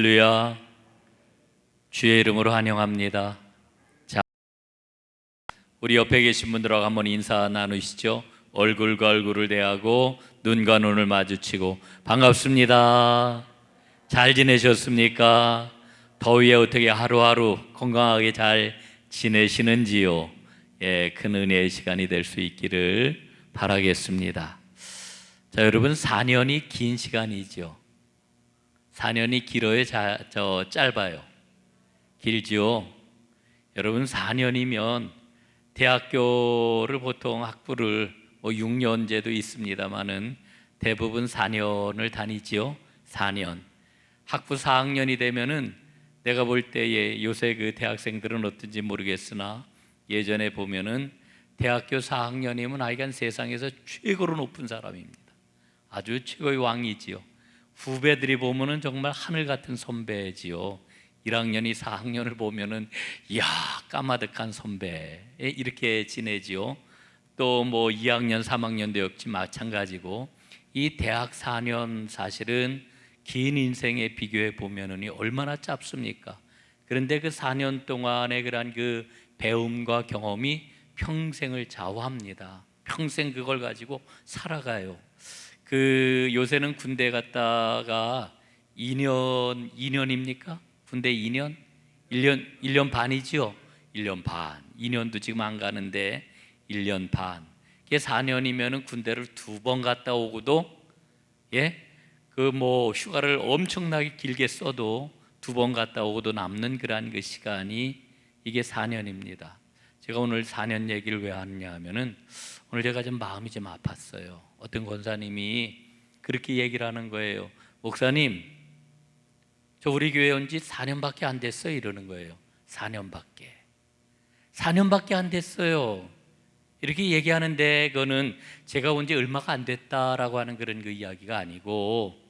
할렐루야. 주의 이름으로 환영합니다. 자, 우리 옆에 계신 분들하고 한번 인사 나누시죠. 얼굴과 얼굴을 대하고 눈과 눈을 마주치고 반갑습니다. 잘 지내셨습니까? 더위에 어떻게 하루하루 건강하게 잘 지내시는지요? 큰 은혜의 시간이 될 수 있기를 바라겠습니다. 자, 여러분, 4년이 긴 시간이죠. 4년이 길어요? 짧아요? 길지요? 여러분, 4년이면 대학교를 보통 학부를 6년제도 있습니다만은 대부분 4년을 다니지요. 4년. 학부 4학년이 되면은 내가 볼 때에 요새 그 대학생들은 어떤지 모르겠으나 예전에 보면은 대학교 4학년이면 아이가 세상에서 최고로 높은 사람입니다. 아주 최고의 왕이지요. 후배들이 보면은 정말 하늘 같은 선배지요. 1학년이 4학년을 보면은 이야, 까마득한 선배 이렇게 지내지요. 또 2학년 3학년도 역시 마찬가지고, 이 대학 4년 사실은 긴 인생에 비교해 보면은 얼마나 짧습니까? 그런데 그 4년 동안의 그런 그 배움과 경험이 평생을 좌우합니다. 평생 그걸 가지고 살아가요. 요새는 군대 갔다가 2년입니까? 군대 2년? 1년 반이죠? 1년 반. 2년도 지금 안 가는데 1년 반. 그게 4년이면은 군대를 2번 갔다 오고도, 휴가를 엄청나게 길게 써도 2번 갔다 오고도 남는 그러한 그 시간이 이게 4년입니다. 제가 오늘 4년 얘기를 왜 하느냐 하면은 오늘 제가 좀 마음이 좀 아팠어요. 어떤 권사님이 그렇게 얘기를 하는 거예요. 목사님, 저 우리 교회 온 지 4년밖에 안 됐어요. 이러는 거예요. 4년밖에 안 됐어요. 이렇게 얘기하는데 그거는 제가 온 지 얼마가 안 됐다라고 하는 그런 그 이야기가 아니고,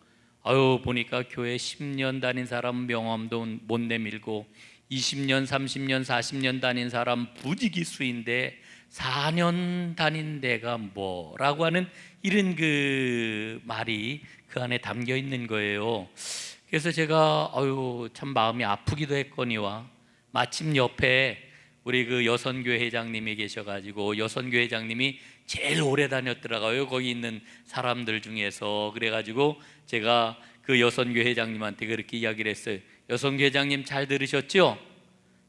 보니까 교회 10년 다닌 사람 명함도 못 내밀고 20년, 30년, 40년 다닌 사람 부지기수인데 4년 다닌 데가 뭐라고 하는 이런 그 말이 그 안에 담겨 있는 거예요. 그래서 제가 참 마음이 아프기도 했거니와, 마침 옆에 우리 그 여선교회 회장님이 계셔가지고, 여선교회 회장님이 제일 오래 다녔더라고요, 거기 있는 사람들 중에서. 그래가지고 제가 그 여선교회 회장님한테 그렇게 이야기를 했어요. 여선교회 회장님, 잘 들으셨죠?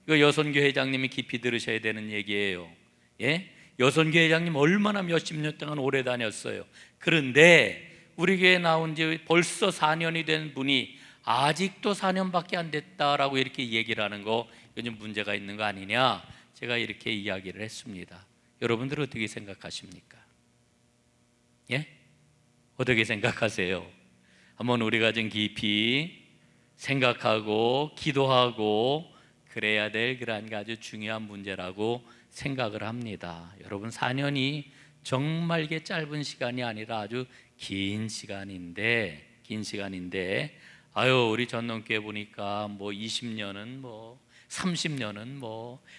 이거 여선교회 회장님이 깊이 들으셔야 되는 얘기예요. 여선교회 회장님 얼마나 몇십 년 동안 오래 다녔어요. 그런데 우리 교회에 나온 지 벌써 4년이 된 분이 아직도 4년밖에 안 됐다라고 이렇게 얘기를 하는 거, 이거 좀 문제가 있는 거 아니냐, 제가 이렇게 이야기를 했습니다. 여러분들 어떻게 생각하십니까? 어떻게 생각하세요? 한번 우리가 좀 깊이 생각하고 기도하고 그래야 될 그런 아주 중요한 문제라고 생각을 합니다. 여러분, 4년이 정말 이게 짧은 시간이 아니라 아주 긴 시간인데 우리 전농교회 보니까 20년은 30년은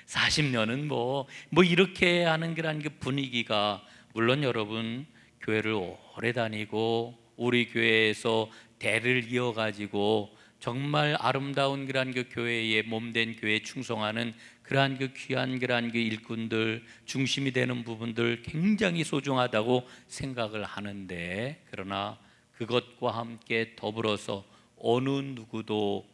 40년은 이렇게 하는 그런 그 분위기가, 물론 여러분 교회를 오래 다니고 우리 교회에서 대를 이어가지고 정말 아름다운 그러한 그 교회에 몸된 교회에 충성하는 그러한 그 귀한 그러한 그 일꾼들, 중심이 되는 부분들 굉장히 소중하다고 생각을 하는데, 그러나 그것과 함께 더불어서 어느 누구도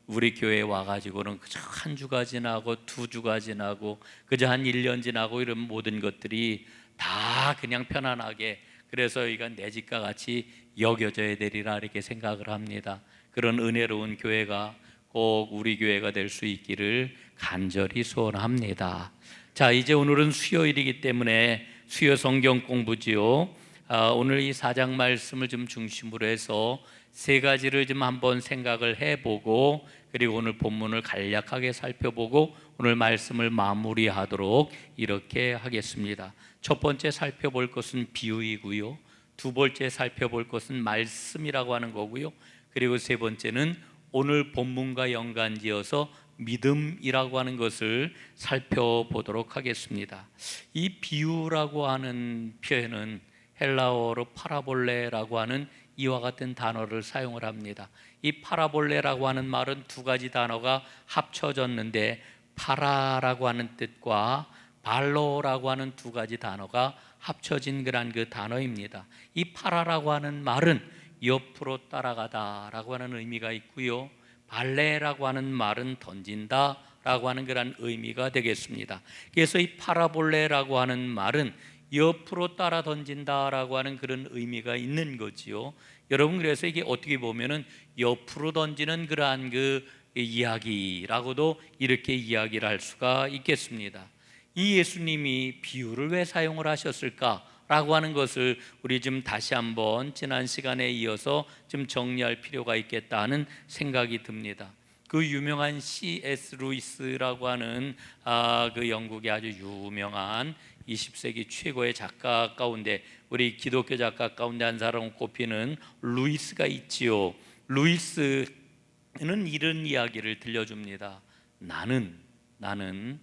우리 교회에 와가지고는 그저 한 주가 지나고 2주가 지나고 그저 한 1년 지나고 이런 모든 것들이 다 그냥 편안하게, 그래서 이건 내 집과 같이 여겨져야 되리라 이렇게 생각을 합니다. 그런 은혜로운 교회가 꼭 우리 교회가 될 수 있기를 간절히 소원합니다. 자, 이제 오늘은 수요일이기 때문에 수요 성경 공부지요. 오늘 이 4장 말씀을 좀 중심으로 해서 3가지를 좀 한번 생각을 해보고, 그리고 오늘 본문을 간략하게 살펴보고 오늘 말씀을 마무리하도록 이렇게 하겠습니다. 첫 번째 살펴볼 것은 비유이고요, 두 번째 살펴볼 것은 말씀이라고 하는 거고요, 그리고 세 번째는 오늘 본문과 연관지어서 믿음이라고 하는 것을 살펴보도록 하겠습니다. 이 비유라고 하는 표현은 헬라어로 파라볼레라고 하는 이와 같은 단어를 사용을 합니다. 이 파라볼레라고 하는 말은 두 가지 단어가 합쳐졌는데 파라라고 하는 뜻과 발로라고 하는 두 가지 단어가 합쳐진 그 단어입니다. 이 파라라고 하는 말은 옆으로 따라가다라고 하는 의미가 있고요, 발레라고 하는 말은 던진다라고 하는 그런 의미가 되겠습니다. 그래서 이 파라볼레라고 하는 말은 옆으로 따라 던진다라고 하는 그런 의미가 있는 거지요. 여러분, 그래서 이게 어떻게 보면은 옆으로 던지는 그러한 그 이야기라고도 이렇게 이야기를 할 수가 있겠습니다. 이 예수님이 비유를 왜 사용을 하셨을까라고 하는 것을 우리 좀 다시 한번 지난 시간에 이어서 좀 정리할 필요가 있겠다 하는 생각이 듭니다. 그 유명한 C.S. 루이스라고 하는 그 영국의 아주 유명한 20세기 최고의 작가 가운데, 우리 기독교 작가 가운데 한 사람을 꼽히는 루이스가 있지요. 루이스는 이런 이야기를 들려줍니다. 나는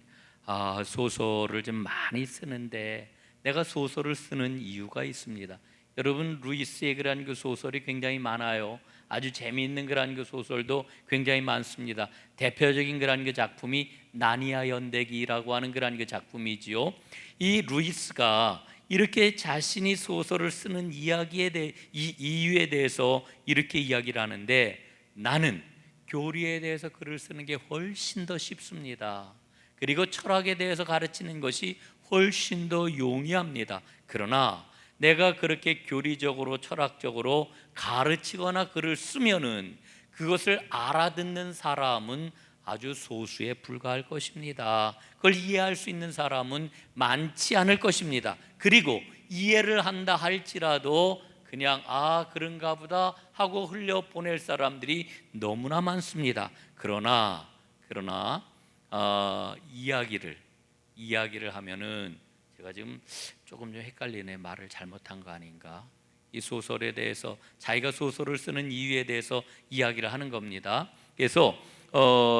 소설을 좀 많이 쓰는데 내가 소설을 쓰는 이유가 있습니다. 여러분, 루이스의 그런 그 소설이 굉장히 많아요. 아주 재미있는 그런 그 소설도 굉장히 많습니다. 대표적인 그런 그 작품이 나니아 연대기라고 하는 그런 그 작품이지요. 이 루이스가 이렇게 자신이 소설을 쓰는 이유에 대해서 이렇게 이야기를 하는데, 나는 교리에 대해서 글을 쓰는 게 훨씬 더 쉽습니다. 그리고 철학에 대해서 가르치는 것이 훨씬 더 용이합니다. 그러나 내가 그렇게 교리적으로 철학적으로 가르치거나 글을 쓰면은 그것을 알아듣는 사람은 아주 소수에 불과할 것입니다. 그걸 이해할 수 있는 사람은 많지 않을 것입니다. 그리고 이해를 한다 할지라도 그냥 그런가 보다 하고 흘려보낼 사람들이 너무나 많습니다. 그러나 이야기를 하면은, 제가 지금 조금 좀 헷갈리네. 말을 잘못한 거 아닌가? 이 소설에 대해서, 자기가 소설을 쓰는 이유에 대해서 이야기를 하는 겁니다. 그래서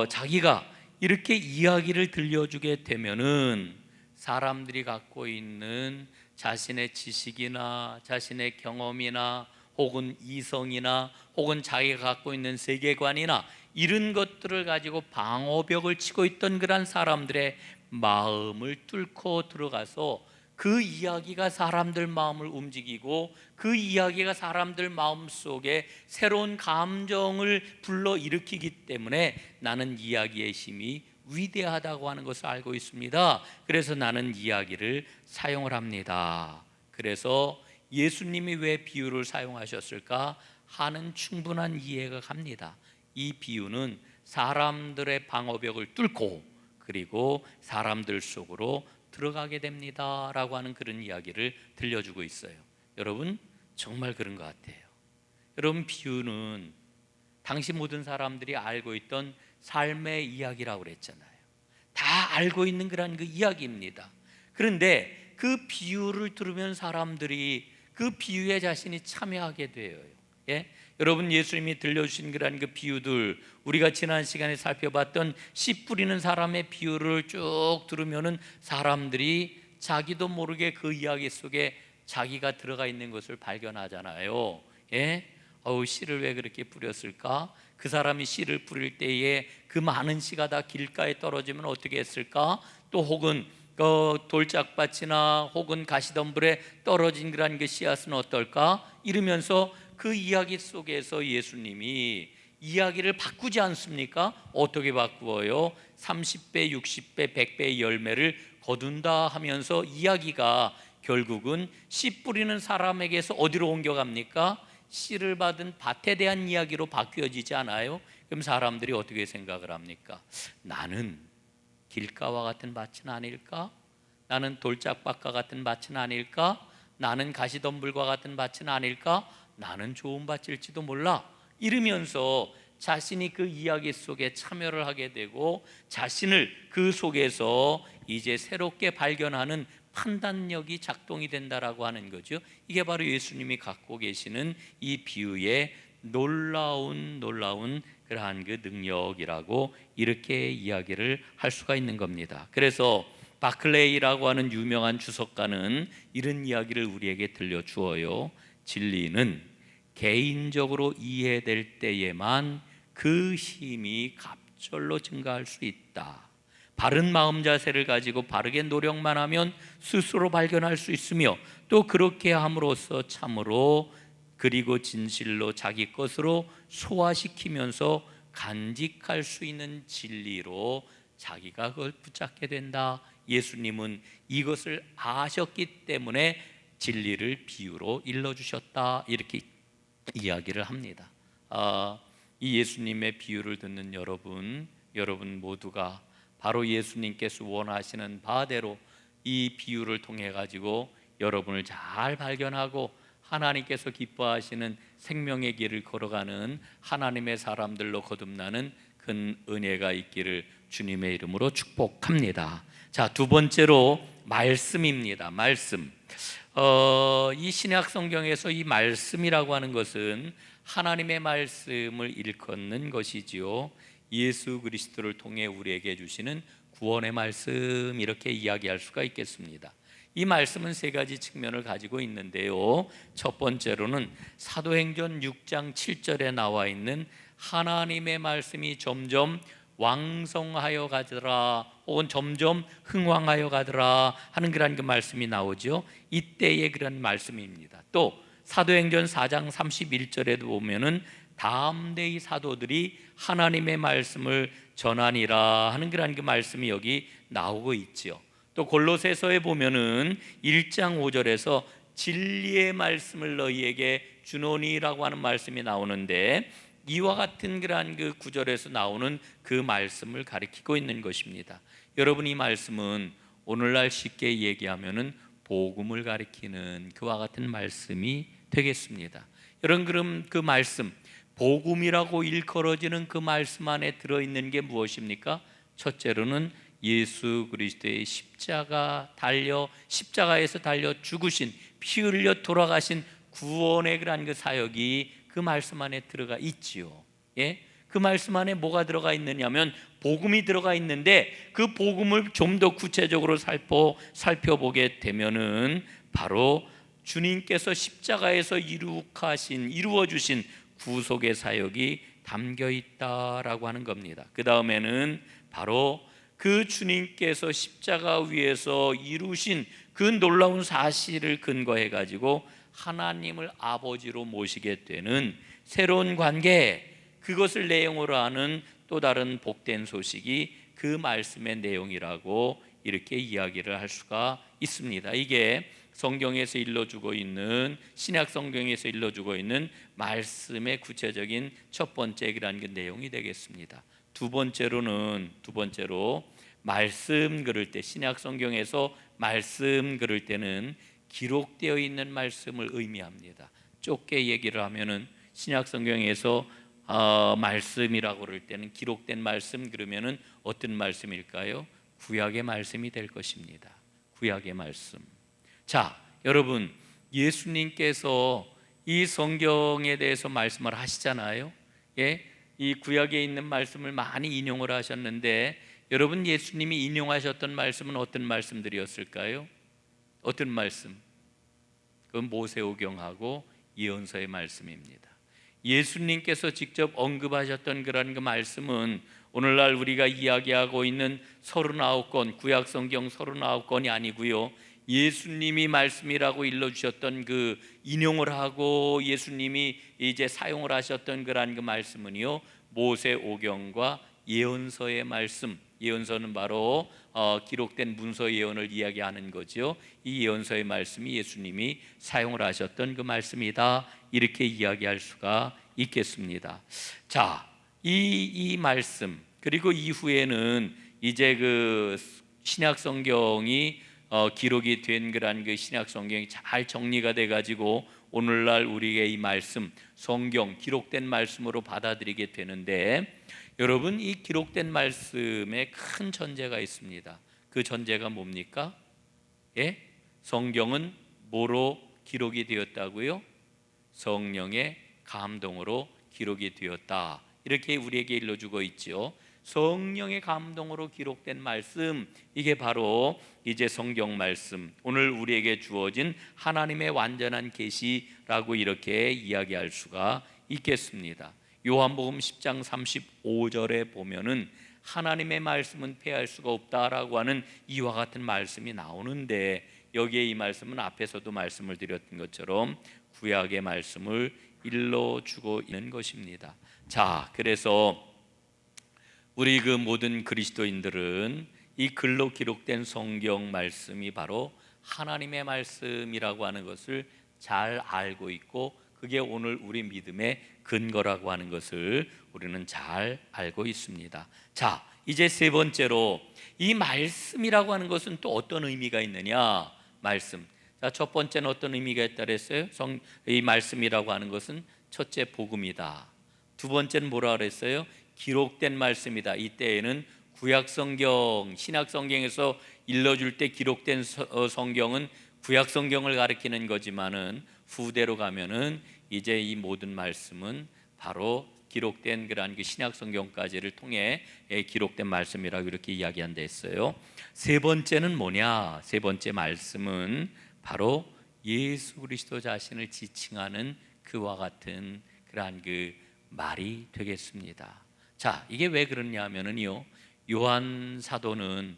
자기가 이렇게 이야기를 들려주게 되면은 사람들이 갖고 있는 자신의 지식이나 자신의 경험이나 혹은 이성이나 혹은 자기가 갖고 있는 세계관이나 이런 것들을 가지고 방어벽을 치고 있던 그런 사람들의 마음을 뚫고 들어가서 그 이야기가 사람들 마음을 움직이고 그 이야기가 사람들 마음 속에 새로운 감정을 불러일으키기 때문에 나는 이야기의 힘이 위대하다고 하는 것을 알고 있습니다. 그래서 나는 이야기를 사용을 합니다. 그래서 예수님이 왜 비유를 사용하셨을까 하는 충분한 이해가 갑니다. 이 비유는 사람들의 방어벽을 뚫고 그리고 사람들 속으로 들어가게 됩니다 라고 하는 그런 이야기를 들려주고 있어요. 여러분, 정말 그런 것 같아요. 여러분, 비유는 당시 모든 사람들이 알고 있던 삶의 이야기라고 그랬잖아요. 다 알고 있는 그런 그 이야기입니다. 그런데 그 비유를 들으면 사람들이 그 비유에 자신이 참여하게 돼요. 예? 여러분, 예수님이 들려주신 그런 그 비유들, 우리가 지난 시간에 살펴봤던 씨 뿌리는 사람의 비유를 쭉 들으면은 사람들이 자기도 모르게 그 이야기 속에 자기가 들어가 있는 것을 발견하잖아요. 예? 씨를 왜 그렇게 뿌렸을까? 그 사람이 씨를 뿌릴 때에 그 많은 씨가 다 길가에 떨어지면 어떻게 했을까? 또 혹은 돌짝밭이나 혹은 가시덤불에 떨어진 그런 그 씨앗은 어떨까? 이러면서 그 이야기 속에서 예수님이 이야기를 바꾸지 않습니까? 어떻게 바꾸어요? 30배, 60배, 100배의 열매를 거둔다 하면서 이야기가 결국은 씨 뿌리는 사람에게서 어디로 옮겨갑니까? 씨를 받은 밭에 대한 이야기로 바뀌어지지 않아요? 그럼 사람들이 어떻게 생각을 합니까? 나는 길가와 같은 밭은 아닐까? 나는 돌짝밭과 같은 밭은 아닐까? 나는 가시덤불과 같은 밭은 아닐까? 나는 좋은 밭일지도 몰라. 이러면서 자신이 그 이야기 속에 참여를 하게 되고 자신을 그 속에서 이제 새롭게 발견하는 판단력이 작동이 된다라고 하는 거죠. 이게 바로 예수님이 갖고 계시는 이 비유의 놀라운 그러한 그 능력이라고 이렇게 이야기를 할 수가 있는 겁니다. 그래서 바클레이라고 하는 유명한 주석가는 이런 이야기를 우리에게 들려주어요. 진리는 개인적으로 이해될 때에만 그 힘이 갑절로 증가할 수 있다. 바른 마음 자세를 가지고 바르게 노력만 하면 스스로 발견할 수 있으며, 또 그렇게 함으로써 참으로 그리고 진실로 자기 것으로 소화시키면서 간직할 수 있는 진리로 자기가 그걸 붙잡게 된다. 예수님은 이것을 아셨기 때문에 진리를 비유로 일러주셨다, 이렇게 이야기를 합니다. 이 예수님의 비유를 듣는 여러분 모두가 바로 예수님께서 원하시는 바대로 이 비유를 통해 가지고 여러분을 잘 발견하고 하나님께서 기뻐하시는 생명의 길을 걸어가는 하나님의 사람들로 거듭나는 큰 은혜가 있기를 주님의 이름으로 축복합니다. 자, 두 번째로 말씀입니다. 말씀. 이 신약 성경에서 이 말씀이라고 하는 것은 하나님의 말씀을 일컫는 것이지요. 예수 그리스도를 통해 우리에게 주시는 구원의 말씀, 이렇게 이야기할 수가 있겠습니다. 이 말씀은 세 가지 측면을 가지고 있는데요. 첫 번째로는 사도행전 6장 7절에 나와 있는 하나님의 말씀이 점점 왕성하여 가더라, 혹은 점점 흥왕하여 가더라 하는 그런 그 말씀이 나오죠. 이때의 그런 말씀입니다. 또 사도행전 4장 31절에도 보면은 담대히 사도들이 하나님의 말씀을 전하니라 하는 그런 그 말씀이 여기 나오고 있지요. 또 골로새서에 보면은 1장 5절에서 진리의 말씀을 너희에게 주노니라고 하는 말씀이 나오는데, 이와 같은 그러한 그 구절에서 나오는 그 말씀을 가리키고 있는 것입니다. 여러분, 이 말씀은 오늘날 쉽게 얘기하면은 복음을 가리키는 그와 같은 말씀이 되겠습니다. 여러분, 그럼 그 말씀, 복음이라고 일컬어지는 그 말씀 안에 들어있는 게 무엇입니까? 첫째로는 예수 그리스도의 십자가에서 달려 죽으신, 피 흘려 돌아가신 구원의 그러한 그 사역이 그 말씀 안에 들어가 있지요. 예? 그 말씀 안에 뭐가 들어가 있느냐면 복음이 들어가 있는데, 그 복음을 좀 더 구체적으로 살펴보게 되면은 바로 주님께서 십자가에서 이루어 주신 구속의 사역이 담겨 있다라고 하는 겁니다. 그 다음에는 바로 그 주님께서 십자가 위에서 이루신 그 놀라운 사실을 근거해 가지고 하나님을 아버지로 모시게 되는 새로운 관계, 그것을 내용으로 하는 또 다른 복된 소식이 그 말씀의 내용이라고 이렇게 이야기를 할 수가 있습니다. 이게 성경에서 일러주고 있는, 신약 성경에서 일러주고 있는 말씀의 구체적인 첫 번째 그런 그 내용이 되겠습니다. 두 번째로 말씀 그럴 때, 신약 성경에서 말씀 그럴 때는 기록되어 있는 말씀을 의미합니다. 좁게 얘기를 하면은 신약 성경에서 말씀이라고 그럴 때는, 기록된 말씀 그러면은 어떤 말씀일까요? 구약의 말씀이 될 것입니다. 구약의 말씀. 자, 여러분, 예수님께서 이 성경에 대해서 말씀을 하시잖아요. 예? 이 구약에 있는 말씀을 많이 인용을 하셨는데, 여러분, 예수님이 인용하셨던 말씀은 어떤 말씀들이었을까요? 어떤 말씀? 그건 모세오경하고 예언서의 말씀입니다. 예수님께서 직접 언급하셨던 그런 그 말씀은 오늘날 우리가 이야기하고 있는 39권, 구약 성경 39권이 아니고요, 예수님이 말씀이라고 일러주셨던 그 인용을 하고 예수님이 이제 사용을 하셨던 그런 그 말씀은요, 모세오경과 예언서의 말씀. 예언서는 바로 기록된 문서 예언을 이야기하는 거죠. 이 예언서의 말씀이 예수님이 사용을 하셨던 그 말씀이다, 이렇게 이야기할 수가 있겠습니다. 자, 이 말씀, 그리고 이후에는 이제 그 신약 성경이 기록이 된 그런 그 신약 성경이 잘 정리가 돼 가지고 오늘날 우리의 이 말씀, 성경 기록된 말씀으로 받아들이게 되는데, 여러분, 이 기록된 말씀에 큰 전제가 있습니다. 그 전제가 뭡니까? 예? 성경은 뭐로 기록이 되었다고요? 성령의 감동으로 기록이 되었다, 이렇게 우리에게 일러주고 있죠. 성령의 감동으로 기록된 말씀, 이게 바로 이제 성경 말씀, 오늘 우리에게 주어진 하나님의 완전한 계시라고 이렇게 이야기할 수가 있겠습니다. 요한복음 10장 35절에 보면은 하나님의 말씀은 폐할 수가 없다라고 하는 이와 같은 말씀이 나오는데, 여기에 이 말씀은 앞에서도 말씀을 드렸던 것처럼 구약의 말씀을 일러주고 있는 것입니다. 자, 그래서 우리 그 모든 그리스도인들은 이 글로 기록된 성경 말씀이 바로 하나님의 말씀이라고 하는 것을 잘 알고 있고, 그게 오늘 우리 믿음의 근거라고 하는 것을 우리는 잘 알고 있습니다. 자, 이제 세 번째로 이 말씀이라고 하는 것은 또 어떤 의미가 있느냐? 말씀. 자, 첫 번째는 어떤 의미가 있다 그랬어요? 이 말씀이라고 하는 것은 첫째 복음이다. 두 번째는 뭐라 그랬어요? 기록된 말씀이다. 이때에는 구약 성경, 신약 성경에서 일러줄 때 기록된 성경은 구약 성경을 가리키는 거지만은 후대로 가면은 이제 이 모든 말씀은 바로 기록된 그러한 그 신약 성경까지를 통해 기록된 말씀이라고 이렇게 이야기한다 했어요. 세 번째는 뭐냐? 세 번째 말씀은 바로 예수 그리스도 자신을 지칭하는 그와 같은 그러한 그 말이 되겠습니다. 자, 이게 왜 그러냐 하면은요, 요한 사도는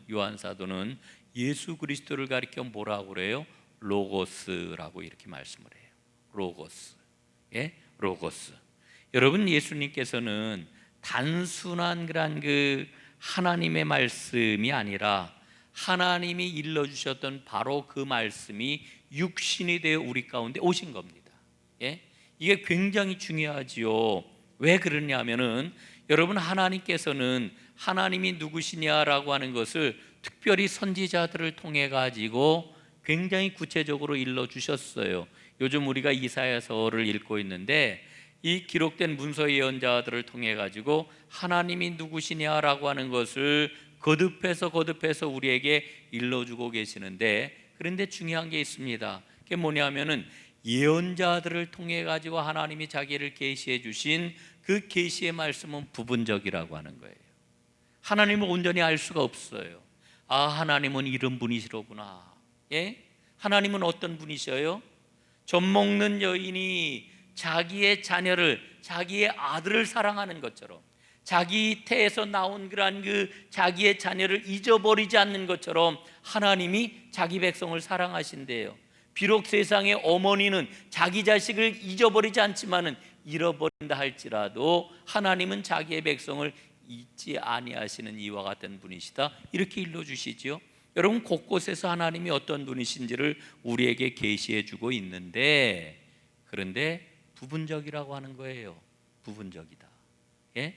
예수 그리스도를 가리켜 뭐라고 그래요? 로고스라고 이렇게 말씀을 해요. 로고스. 예? 로고스. 여러분, 예수님께서는 단순한 그런 그 하나님의 말씀이 아니라 하나님이 일러주셨던 바로 그 말씀이 육신이 되어 우리 가운데 오신 겁니다. 예? 이게 굉장히 중요하지요. 왜 그러냐면은 여러분, 하나님께서는 하나님이 누구시냐라고 하는 것을 특별히 선지자들을 통해 가지고 굉장히 구체적으로 일러주셨어요. 요즘 우리가 이사야서를 읽고 있는데 이 기록된 문서 예언자들을 통해 가지고 하나님이 누구시냐라고 하는 것을 거듭해서 우리에게 일러주고 계시는데, 그런데 중요한 게 있습니다. 그게 뭐냐면은 예언자들을 통해 가지고 하나님이 자기를 계시해 주신 그 계시의 말씀은 부분적이라고 하는 거예요. 하나님을 온전히 알 수가 없어요. 아, 하나님은 이런 분이시로구나. 예? 하나님은 어떤 분이셔요? 젖 먹는 여인이 자기의 자녀를, 자기의 아들을 사랑하는 것처럼, 자기 태에서 나온 그러한 그 자기의 자녀를 잊어버리지 않는 것처럼 하나님이 자기 백성을 사랑하신대요. 비록 세상의 어머니는 자기 자식을 잊어버리지 않지만은 잃어버린다 할지라도 하나님은 자기의 백성을 잊지 아니하시는 이와 같은 분이시다, 이렇게 일러주시죠. 여러분, 곳곳에서 하나님이 어떤 분이신지를 우리에게 계시해 주고 있는데, 그런데 부분적이라고 하는 거예요. 부분적이다. 예?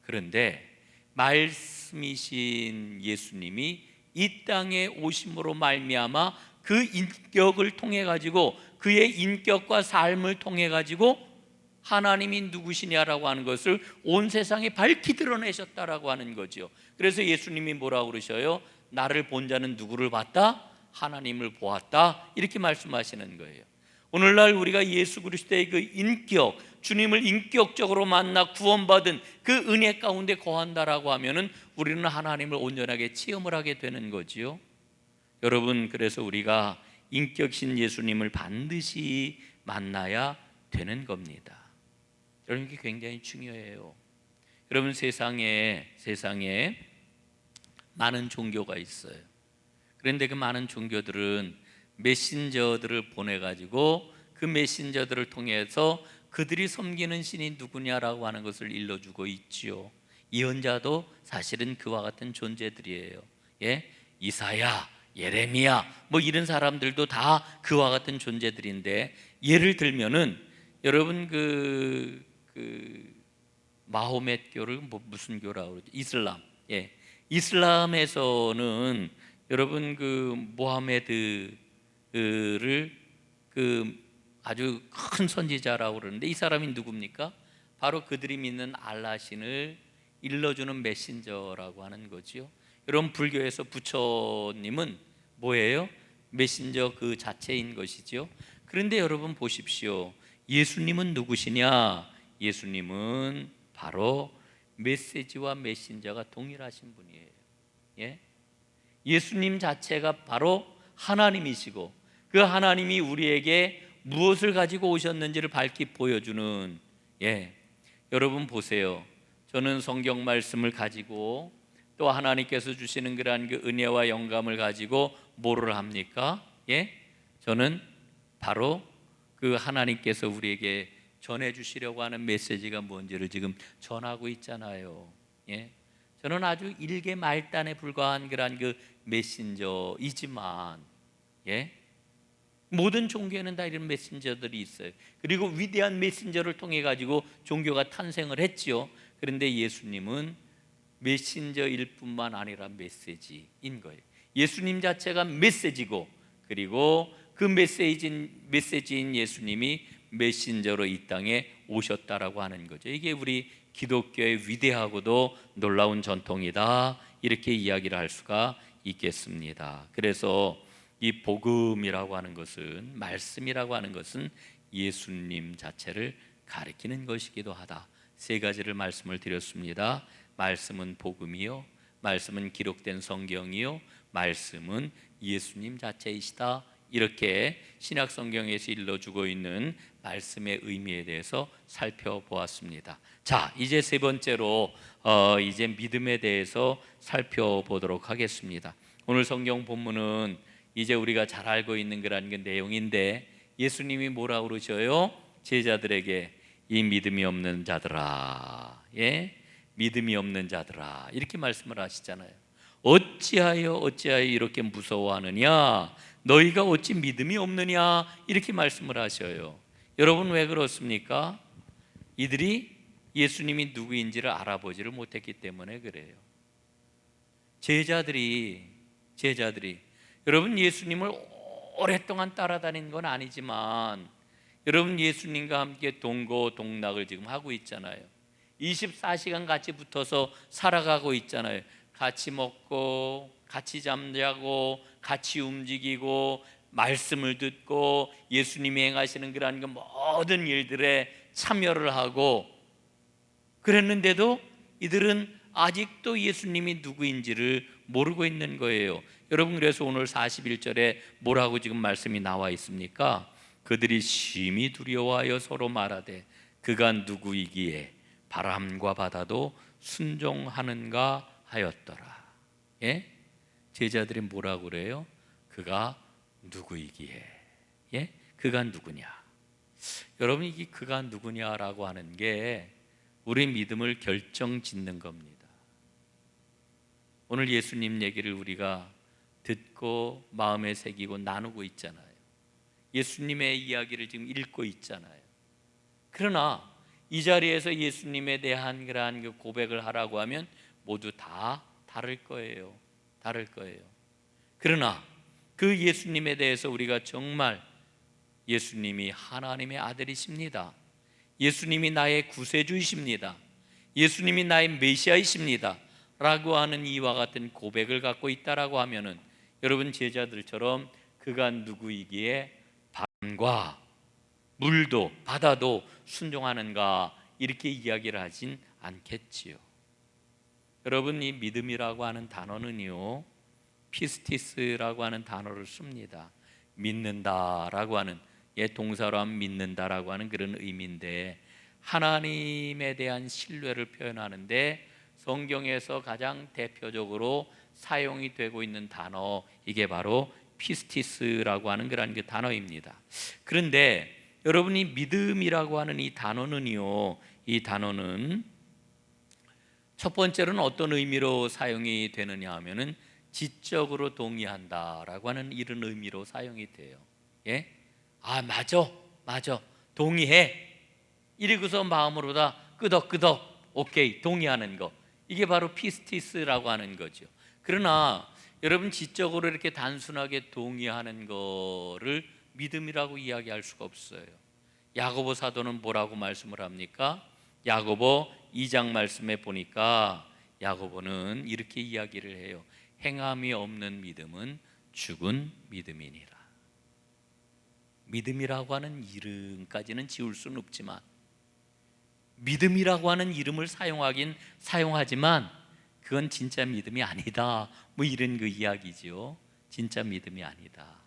그런데 말씀이신 예수님이 이 땅에 오심으로 말미암아 그 인격을 통해 가지고, 그의 인격과 삶을 통해 가지고 하나님이 누구시냐라고 하는 것을 온 세상에 밝히 드러내셨다라고 하는 거죠. 그래서 예수님이 뭐라고 그러셔요? 나를 본 자는 누구를 봤다? 하나님을 보았다, 이렇게 말씀하시는 거예요. 오늘날 우리가 예수 그리스도의 그 인격, 주님을 인격적으로 만나 구원받은 그 은혜 가운데 거한다라고 하면은 우리는 하나님을 온전하게 체험을 하게 되는 거지요. 여러분, 그래서 우리가 인격신 예수님을 반드시 만나야 되는 겁니다. 여러분, 이게 굉장히 중요해요. 여러분, 세상에 많은 종교가 있어요. 그런데 그 많은 종교들은 메신저들을 보내가지고 그 메신저들을 통해서 그들이 섬기는 신이 누구냐라고 하는 것을 일러주고 있지요. 예언자도 사실은 그와 같은 존재들이에요. 예? 이사야, 예레미야, 뭐 이런 사람들도 다 그와 같은 존재들인데, 예를 들면은 여러분 그 마호멧교를 무슨 교라고 그러죠? 이슬람. 예. 이슬람에서는 여러분 그 모하메드를 그 아주 큰 선지자라고 그러는데, 이 사람이 누굽니까? 바로 그들이 믿는 알라신을 일러주는 메신저라고 하는 거지요. 여러분, 불교에서 부처님은 뭐예요? 메신저 그 자체인 것이지요. 그런데 여러분 보십시오. 예수님은 누구시냐? 예수님은 바로 메시지와 메신저가 동일하신 분이에요. 예? 예수님 자체가 바로 하나님이시고 그 하나님이 우리에게 무엇을 가지고 오셨는지를 밝히 보여주는, 여러분 보세요. 저는 성경 말씀을 가지고 또 하나님께서 주시는 그러한 그 은혜와 영감을 가지고 뭐를 합니까? 저는 바로 그 하나님께서 우리에게 전해주시려고 하는 메시지가 뭔지를 지금 전하고 있잖아요. 저는 아주 일개 말단에 불과한 그러한 그 메신저이지만, 모든 종교에는 다 이런 메신저들이 있어요. 그리고 위대한 메신저를 통해 가지고 종교가 탄생을 했지요. 그런데 예수님은 메신저일 뿐만 아니라 메시지인 거예요. 예수님 자체가 메시지고, 그리고 그 메시지인 예수님이 메신저로 이 땅에 오셨다라고 하는 거죠. 이게 우리 기독교의 위대하고도 놀라운 전통이다, 이렇게 이야기를 할 수가 있겠습니다. 그래서 이 복음이라고 하는 것은, 말씀이라고 하는 것은 예수님 자체를 가리키는 것이기도 하다. 세 가지를 말씀을 드렸습니다. 말씀은 복음이요, 말씀은 기록된 성경이요, 말씀은 예수님 자체이시다. 이렇게 신약 성경에서 일러주고 있는 말씀의 의미에 대해서 살펴보았습니다. 자, 이제 세 번째로 이제 믿음에 대해서 살펴보도록 하겠습니다. 오늘 성경 본문은 이제 우리가 잘 알고 있는 그런 그 내용인데, 예수님이 뭐라고 그러셔요? 제자들에게 이 믿음이 없는 자들아, 믿음이 없는 자들아, 이렇게 말씀을 하시잖아요. 어찌하여 이렇게 무서워하느냐? 너희가 어찌 믿음이 없느냐? 이렇게 말씀을 하셔요. 여러분, 왜 그렇습니까? 이들이 예수님이 누구인지를 알아보지를 못했기 때문에 그래요. 제자들이 여러분, 예수님을 오랫동안 따라다닌 건 아니지만 여러분, 예수님과 함께 동거동락을 지금 하고 있잖아요. 24시간 같이 붙어서 살아가고 있잖아요. 같이 먹고 같이 잠자고 같이 움직이고 말씀을 듣고 예수님이 행하시는 그러한 그 모든 일들에 참여를 하고 그랬는데도 이들은 아직도 예수님이 누구인지를 모르고 있는 거예요. 여러분, 그래서 오늘 41절에 뭐라고 지금 말씀이 나와 있습니까? 그들이 심히 두려워하여 서로 말하되 그가 누구이기에 바람과 바다도 순종하는가 하였더라. 제자들이 뭐라고 그래요? 그가 누구이기에. 그가 누구냐? 여러분, 이게 그가 누구냐라고 하는 게 우리 믿음을 결정짓는 겁니다. 오늘 예수님 얘기를 우리가 듣고 마음에 새기고 나누고 있잖아요. 예수님의 이야기를 지금 읽고 있잖아요. 그러나 이 자리에서 예수님에 대한 그러한 그 고백을 하라고 하면 모두 다 다를 거예요. 그러나 그 예수님에 대해서 우리가 정말 예수님이 하나님의 아들이십니다, 예수님이 나의 구세주이십니다, 예수님이 나의 메시아이십니다 라고 하는 이와 같은 고백을 갖고 있다라고 하면은 여러분, 제자들처럼 그가 누구이기에 바람과 물도 바다도 순종하는가 이렇게 이야기를 하진 않겠지요. 여러분, 이 믿음이라고 하는 단어는요, 피스티스라고 하는 단어를 씁니다. 믿는다라고 하는, 동사로 하면 믿는다라고 하는 그런 의미인데, 하나님에 대한 신뢰를 표현하는데 성경에서 가장 대표적으로 사용이 되고 있는 단어, 이게 바로 피스티스라고 하는 그런 그 단어입니다. 그런데 여러분이 믿음이라고 하는 이 단어는요, 이 단어는 첫 번째로는 어떤 의미로 사용이 되느냐 하면은 지적으로 동의한다라고 하는 이런 의미로 사용이 돼요. 맞아, 동의해. 이러고서 마음으로 다 끄덕끄덕 오케이, 동의하는 거, 이게 바로 피스티스라고 하는 거죠. 그러나 여러분, 지적으로 이렇게 단순하게 동의하는 거를 믿음이라고 이야기할 수가 없어요. 야고보 사도는 뭐라고 말씀을 합니까? 야고보 2장 말씀에 보니까 야고보는 이렇게 이야기를 해요. 행함이 없는 믿음은 죽은 믿음이니라. 믿음이라고 하는 이름까지는 지울 수는 없지만 믿음이라고 하는 이름을 사용하긴 사용하지만 그건 진짜 믿음이 아니다. 뭐 이런 그 이야기죠. 진짜 믿음이 아니다.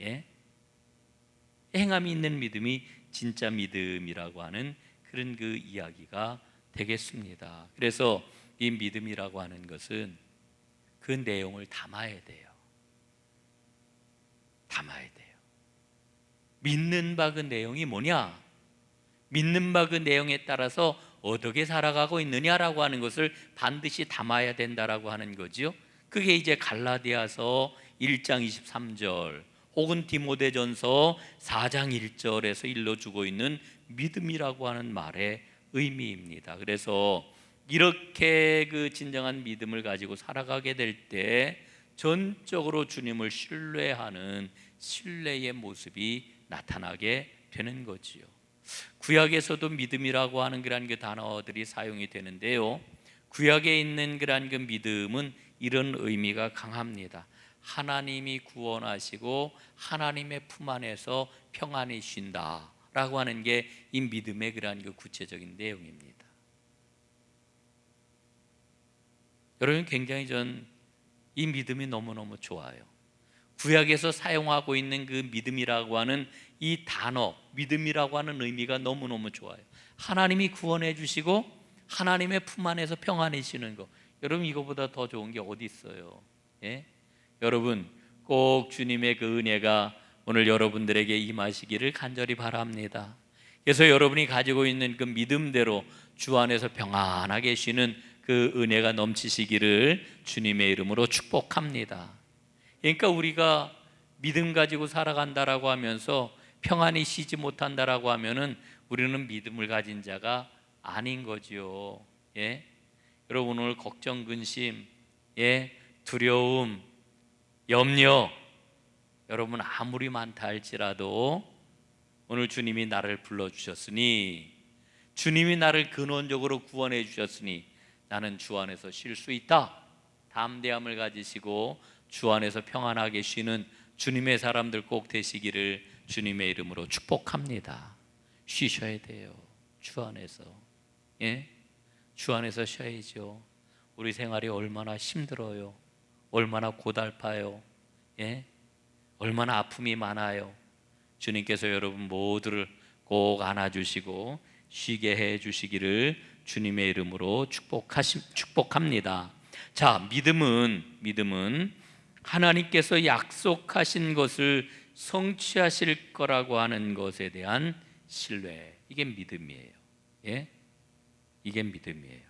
예? 행함이 있는 믿음이 진짜 믿음이라고 하는 그런 그 이야기가 되겠습니다. 그래서 이 믿음이라고 하는 것은 그 내용을 담아야 돼요. 담아야 돼요. 믿는 바 그 내용이 뭐냐? 믿는 바 그 내용에 따라서 어떻게 살아가고 있느냐라고 하는 것을 반드시 담아야 된다라고 하는 거죠. 그게 이제 갈라디아서 1장 23절 혹은 디모데전서 4장 1절에서 일러주고 있는 믿음이라고 하는 말의 의미입니다. 그래서 이렇게 그 진정한 믿음을 가지고 살아가게 될 때 전적으로 주님을 신뢰하는 신뢰의 모습이 나타나게 되는 거지요. 구약에서도 믿음이라고 하는 그런 그 단어들이 사용이 되는데요, 구약에 있는 그런 그 믿음은 이런 의미가 강합니다. 하나님이 구원하시고 하나님의 품 안에서 평안히 쉰다 라고 하는 게 이 믿음의 그러한 그 구체적인 내용입니다. 여러분, 굉장히 이 믿음이 너무너무 좋아요. 구약에서 사용하고 있는 그 믿음이라고 하는 이 단어, 믿음이라고 하는 의미가 너무너무 좋아요. 하나님이 구원해 주시고 하나님의 품 안에서 평안히 쉬는 거, 여러분 이거보다 더 좋은 게 어디 있어요? 예? 여러분, 꼭 주님의 그 은혜가 오늘 여러분들에게 임하시기를 간절히 바랍니다. 그래서 여러분이 가지고 있는 그 믿음대로 주 안에서 평안하게 쉬는 그 은혜가 넘치시기를 주님의 이름으로 축복합니다. 그러니까 우리가 믿음 가지고 살아간다라고 하면서 평안히 쉬지 못한다라고 하면은 우리는 믿음을 가진 자가 아닌 거지요. 예? 여러분, 오늘 걱정, 근심, 두려움, 염려, 여러분 아무리 많다 할지라도 오늘 주님이 나를 불러주셨으니, 주님이 나를 근원적으로 구원해 주셨으니 나는 주 안에서 쉴 수 있다. 담대함을 가지시고 주 안에서 평안하게 쉬는 주님의 사람들 꼭 되시기를 주님의 이름으로 축복합니다. 쉬셔야 돼요. 주 안에서. 예? 주 안에서 쉬어야죠. 우리 생활이 얼마나 힘들어요. 얼마나 고달파요. 예? 얼마나 아픔이 많아요. 주님께서 여러분 모두를 꼭 안아주시고 쉬게 해 주시기를 주님의 이름으로 축복합니다. 자, 믿음은 하나님께서 약속하신 것을 성취하실 거라고 하는 것에 대한 신뢰, 이게 믿음이에요. 예? 이게 믿음이에요.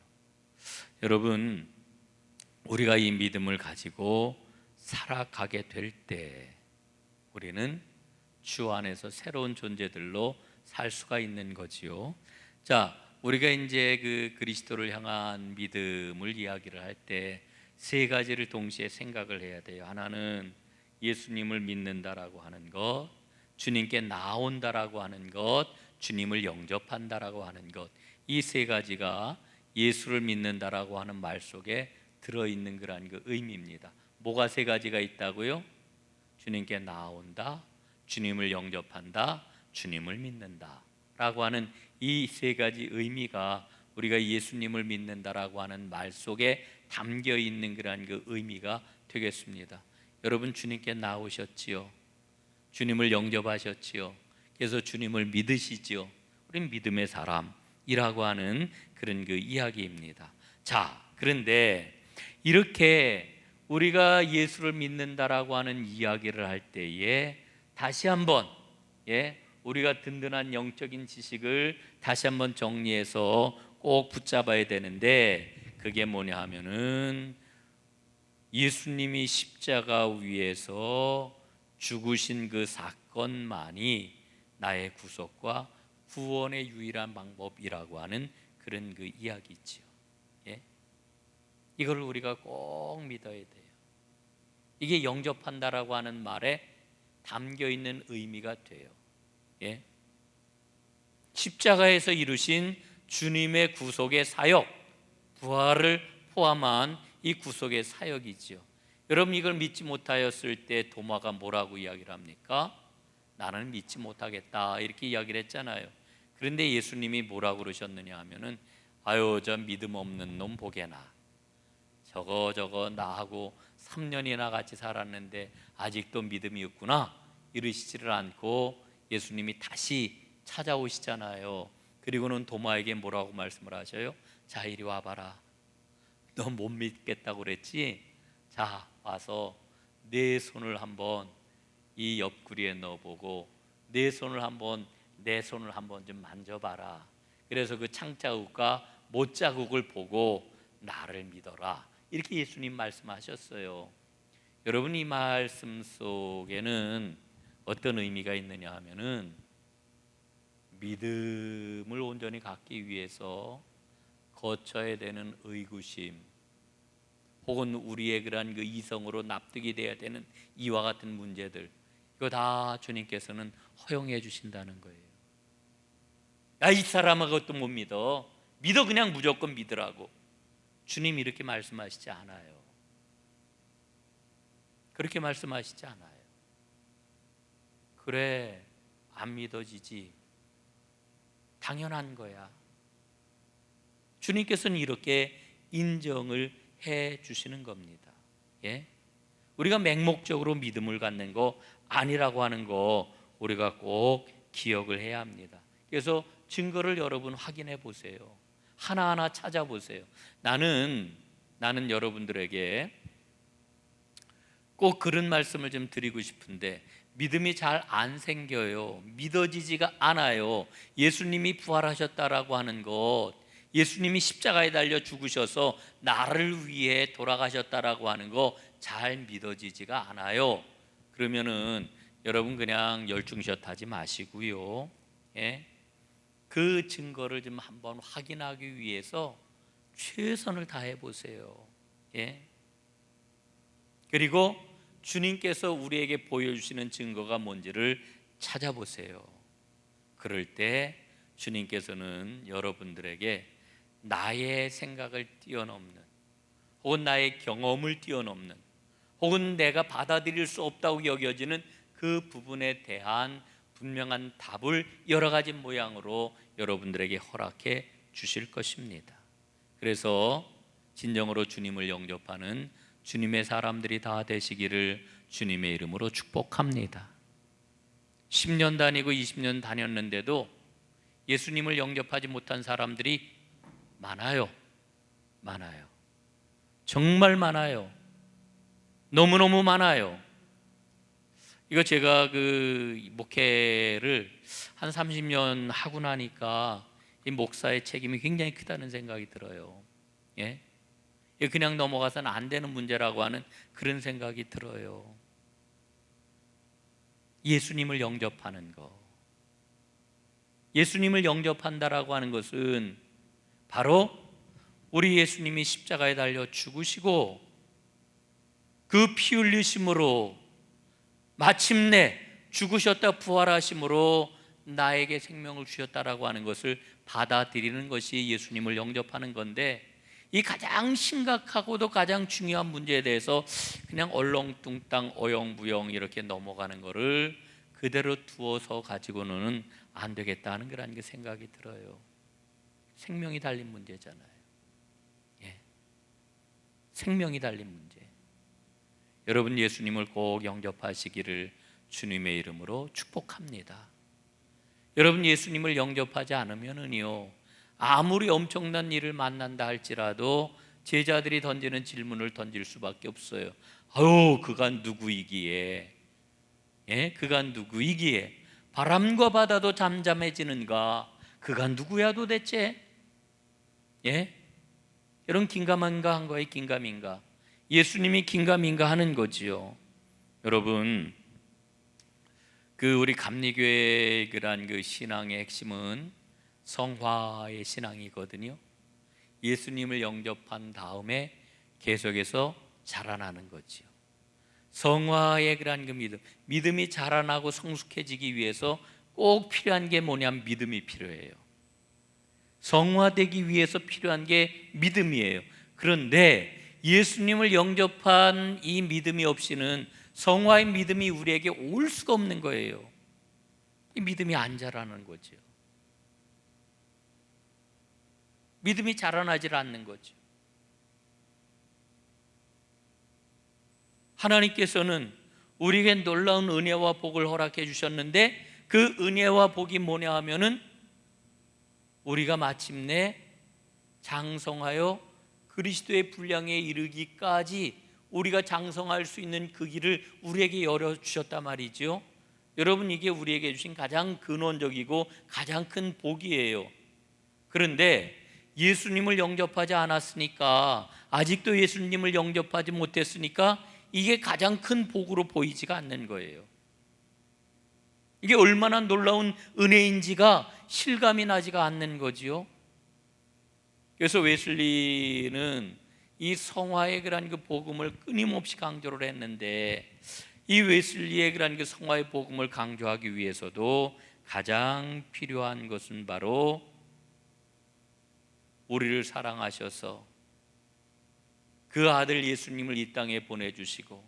여러분, 우리가 이 믿음을 가지고 살아가게 될 때 우리는 주 안에서 새로운 존재들로 살 수가 있는 거지요. 자, 우리가 이제 그 그리스도를 향한 믿음을 이야기를 할 때 세 가지를 동시에 생각을 해야 돼요. 하나는 예수님을 믿는다라고 하는 것, 주님께 나온다라고 하는 것, 주님을 영접한다라고 하는 것. 이 세 가지가 예수를 믿는다라고 하는 말 속에 들어있는 그러한 그 의미입니다. 뭐가 세 가지가 있다고요? 주님께 나온다, 주님을 영접한다, 주님을 믿는다 라고 하는 이 세 가지 의미가 우리가 예수님을 믿는다라고 하는 말 속에 담겨 있는 그러한 그 의미가 되겠습니다. 여러분, 주님께 나오셨지요. 주님을 영접하셨지요. 그래서 주님을 믿으시지요. 우린 믿음의 사람이라고 하는 그런 그 이야기입니다. 자, 그런데 이렇게 우리가 예수를 믿는다라고 하는 이야기를 할 때에 다시 한번 우리가 든든한 영적인 지식을 다시 한번 정리해서 꼭 붙잡아야 되는데, 그게 뭐냐 하면은 예수님이 십자가 위에서 죽으신 그 사건만이 나의 구속과 구원의 유일한 방법이라고 하는 그런 그 이야기지요. 예? 이걸 우리가 꼭 믿어야 돼요. 이게 영접한다라고 하는 말에 담겨 있는 의미가 돼요. 예? 십자가에서 이루신 주님의 구속의 사역, 부활을 포함한 이 구속의 사역이지요. 여러분, 이걸 믿지 못하였을 때 도마가 뭐라고 이야기를 합니까? 나는 믿지 못하겠다, 이렇게 이야기를 했잖아요. 그런데 예수님이 뭐라고 그러셨느냐 하면은 아유 저 믿음 없는 놈 보게나, 저거 나하고 3년이나 같이 살았는데 아직도 믿음이 없구나 이러시지를 않고 예수님이 다시 찾아오시잖아요. 그리고는 도마에게 뭐라고 말씀을 하셔요? 자 이리 와봐라, 너 못 믿겠다고 그랬지? 자 와서 내 손을 한번 이 옆구리에 넣어보고 내 손을 한번 좀 만져봐라. 그래서 그 창자국과 못자국을 보고 나를 믿어라, 이렇게 예수님 말씀하셨어요. 여러분 이 말씀 속에는 어떤 의미가 있느냐 하면은 믿음을 온전히 갖기 위해서 거쳐야 되는 의구심, 혹은 우리의 그러한 그 이성으로 납득이 돼야 되는 이와 같은 문제들, 이거 다 주님께서는 허용해 주신다는 거예요. 야, 이 사람은 그것도 못 믿어, 그냥 무조건 믿으라고 주님이 이렇게 말씀하시지 않아요. 그렇게 말씀하시지 않아요. 그래, 안 믿어지지, 당연한 거야. 주님께서는 이렇게 인정을 해 주시는 겁니다. 예? 우리가 맹목적으로 믿음을 갖는 거 아니라고 하는 거 우리가 꼭 기억을 해야 합니다. 그래서 증거를 여러분 확인해 보세요. 하나하나 찾아보세요. 나는 여러분들에게 꼭 그런 말씀을 좀 드리고 싶은데, 믿음이 잘 안 생겨요. 믿어지지가 않아요. 예수님이 부활하셨다라고 하는 것, 예수님이 십자가에 달려 죽으셔서 나를 위해 돌아가셨다라고 하는 거 잘 믿어지지가 않아요. 그러면은 여러분 그냥 열중샷 하지 마시고요. 예? 그 증거를 좀 한번 확인하기 위해서 최선을 다해 보세요. 예? 그리고 주님께서 우리에게 보여주시는 증거가 뭔지를 찾아보세요. 그럴 때 주님께서는 여러분들에게 나의 생각을 뛰어넘는, 혹은 나의 경험을 뛰어넘는, 혹은 내가 받아들일 수 없다고 여겨지는 그 부분에 대한 분명한 답을 여러 가지 모양으로 여러분들에게 허락해 주실 것입니다. 그래서 진정으로 주님을 영접하는 주님의 사람들이 다 되시기를 주님의 이름으로 축복합니다. 10년 다니고 20년 다녔는데도 예수님을 영접하지 못한 사람들이 많아요. 정말 많아요. 너무너무 많아요. 이거 제가 그 목회를 한 30년 하고 나니까 이 목사의 책임이 굉장히 크다는 생각이 들어요. 예? 그냥 넘어가서는 안 되는 문제라고 하는 그런 생각이 들어요. 예수님을 영접하는 거, 예수님을 영접한다라고 하는 것은 바로 우리 예수님이 십자가에 달려 죽으시고 그 피 흘리심으로 마침내 죽으셨다 부활하심으로 나에게 생명을 주셨다라고 하는 것을 받아들이는 것이 예수님을 영접하는 건데, 이 가장 심각하고도 가장 중요한 문제에 대해서 그냥 얼렁뚱땅 어영부영 이렇게 넘어가는 거를 그대로 두어서 가지고는 안 되겠다는 그런 게 생각이 들어요. 생명이 달린 문제잖아요. 예. 생명이 달린 문제. 여러분 예수님을 꼭 영접하시기를 주님의 이름으로 축복합니다. 여러분 예수님을 영접하지 않으면은요, 아무리 엄청난 일을 만난다 할지라도 제자들이 던지는 질문을 던질 수밖에 없어요. 아유, 그간 누구이기에? 예? 그간 누구이기에? 바람과 바다도 잠잠해지는가? 그간 누구야 도대체? 예? 여러분 긴가민가 한 거예요. 긴가민가. 예수님이 긴가민가 하는 거지요. 여러분 그 우리 감리교회 그 신앙의 핵심은 성화의 신앙이거든요. 예수님을 영접한 다음에 계속해서 자라나는 거지요. 성화의 그런 그 믿음이 자라나고 성숙해지기 위해서 꼭 필요한 게 뭐냐면 믿음이 필요해요. 성화되기 위해서 필요한 게 믿음이에요. 그런데 예수님을 영접한 이 믿음이 없이는 성화의 믿음이 우리에게 올 수가 없는 거예요. 이 믿음이 안 자라는 거죠. 믿음이 자라나질 않는 거죠. 하나님께서는 우리에게 놀라운 은혜와 복을 허락해 주셨는데 그 은혜와 복이 뭐냐 하면은 우리가 마침내 장성하여 그리스도의 분량에 이르기까지 우리가 장성할 수 있는 그 길을 우리에게 열어주셨단 말이죠. 여러분, 이게 우리에게 주신 가장 근원적이고 가장 큰 복이에요. 그런데 예수님을 영접하지 않았으니까, 아직도 예수님을 영접하지 못했으니까 이게 가장 큰 복으로 보이지가 않는 거예요. 이게 얼마나 놀라운 은혜인지가 실감이 나지가 않는 거지요. 그래서 웨슬리는 이 성화의 그런 그 복음을 끊임없이 강조를 했는데, 이 웨슬리의 그런 그 성화의 복음을 강조하기 위해서도 가장 필요한 것은 바로 우리를 사랑하셔서 그 아들 예수님을 이 땅에 보내주시고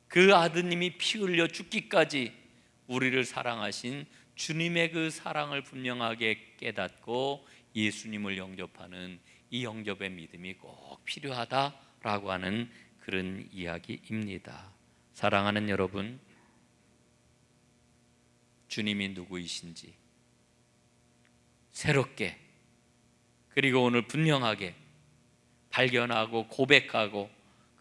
그 아드님이 피 흘려 죽기까지 우리를 사랑하신 주님의 그 사랑을 분명하게 깨닫고 예수님을 영접하는 이 영접의 믿음이 꼭 필요하다라고 하는 그런 이야기입니다. 사랑하는 여러분, 주님이 누구이신지 새롭게, 그리고 오늘 분명하게 발견하고 고백하고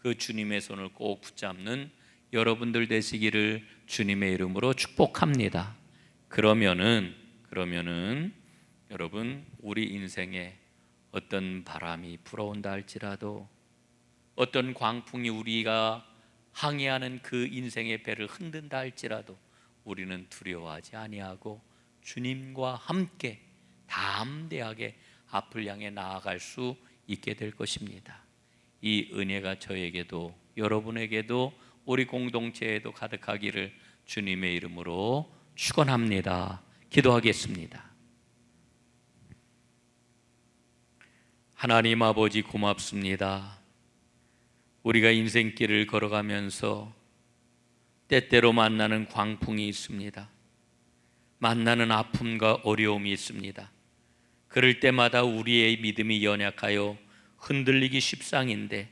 그 주님의 손을 꼭 붙잡는 여러분들 되시기를 주님의 이름으로 축복합니다. 그러면은 여러분, 우리 인생에 어떤 바람이 불어온다 할지라도, 어떤 광풍이 우리가 항해하는 그 인생의 배를 흔든다 할지라도 우리는 두려워하지 아니하고 주님과 함께 담대하게 앞을 향해 나아갈 수 있게 될 것입니다. 이 은혜가 저에게도 여러분에게도 우리 공동체에도 가득하기를 주님의 이름으로 축원합니다. 기도하겠습니다. 하나님 아버지, 고맙습니다. 우리가 인생길을 걸어가면서 때때로 만나는 광풍이 있습니다. 만나는 아픔과 어려움이 있습니다. 그럴 때마다 우리의 믿음이 연약하여 흔들리기 십상인데,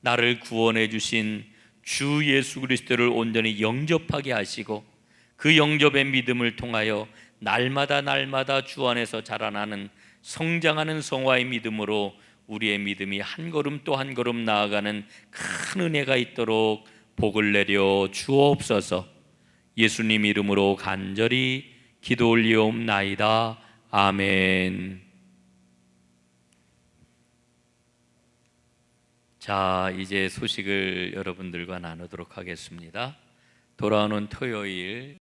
나를 구원해 주신 주 예수 그리스도를 온전히 영접하게 하시고 그 영접의 믿음을 통하여 날마다 주 안에서 자라나는 성장하는 성화의 믿음으로 우리의 믿음이 한 걸음 또 한 걸음 나아가는 큰 은혜가 있도록 복을 내려 주옵소서. 예수님 이름으로 간절히 기도 올리옵나이다. 아멘. 자, 이제 소식을 여러분들과 나누도록 하겠습니다. 돌아오는 토요일